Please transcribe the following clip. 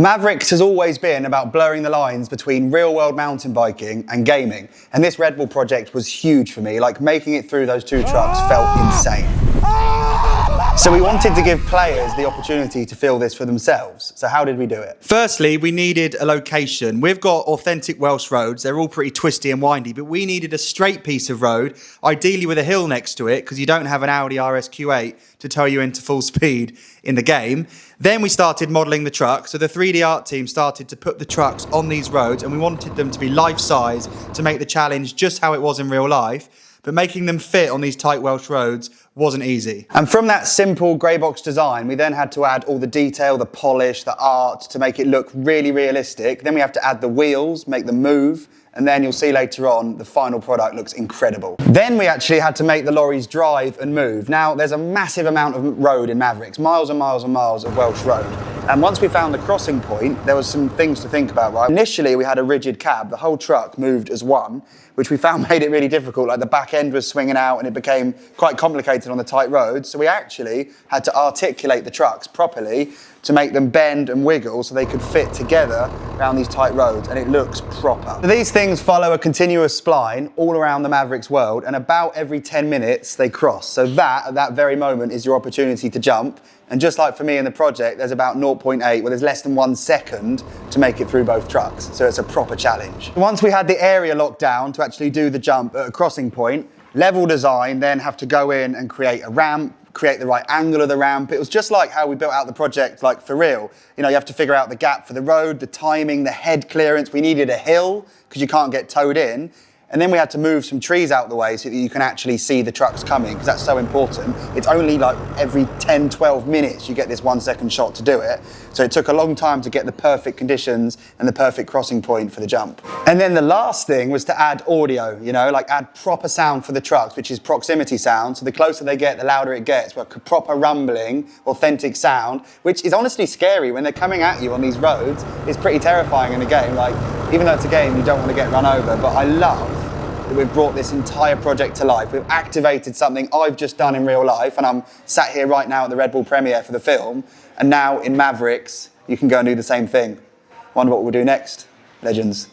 Mavrix has always been about blurring the lines between real-world mountain biking and gaming, and this Red Bull project was huge for me. Like, making it through those two trucks felt insane. So we wanted to give players the opportunity to feel this for themselves. So how did we do it? Firstly, we needed a location. We've got authentic Welsh roads. They're all pretty twisty and windy, but we needed a straight piece of road, ideally with a hill next to it, because you don't have an Audi RSQ8 to tow you into full speed in the game. Then we started modelling the truck. So the 3D art team started to put the trucks on these roads, and we wanted them to be life-size to make the challenge just how it was in real life. But making them fit on these tight Welsh roads wasn't easy. And from that simple grey box design, we then had to add all the detail, the polish, the art to make it look really realistic. Then we have to add the wheels, make them move, and then you'll see later on, the final product looks incredible. Then we actually had to make the lorries drive and move. Now, there's a massive amount of road in Mavrix, miles and miles and miles of Welsh road. And once we found the crossing point, there was some things to think about, right? Initially, we had a rigid cab. The whole truck moved as one, which we found made it really difficult. Like, the back end was swinging out and it became quite complicated on the tight roads. So we actually had to articulate the trucks properly to make them bend and wiggle so they could fit together around these tight roads, and it looks proper. So these things follow a continuous spline all around the Mavrix world, and about every 10 minutes they cross. So that, at that very moment, is your opportunity to jump. And just like for me in the project, there's about 0.8, well, there's less than 1 second to make it through both trucks. So it's a proper challenge. Once we had the area locked down to actually do the jump at a crossing point, level design, then have to go in and create a ramp, create the right angle of the ramp. It was just like how we built out the project, like, for real. You know, you have to figure out the gap for the road, the timing, the head clearance. We needed a hill because you can't get towed in. And then we had to move some trees out the way so that you can actually see the trucks coming, because that's so important. It's only like every 10, 12 minutes you get this 1 second shot to do it. So it took a long time to get the perfect conditions and the perfect crossing point for the jump. And then the last thing was to add audio, you know, like add proper sound for the trucks, which is proximity sound. So the closer they get, the louder it gets, but proper rumbling, authentic sound, which is honestly scary when they're coming at you on these roads. It's pretty terrifying in a game. Like, even though it's a game, you don't want to get run over, but I love that we've brought this entire project to life. We've activated something I've just done in real life, and I'm sat here right now at the Red Bull premiere for the film, and now in Mavrix, you can go and do the same thing. Wonder what we'll do next, legends.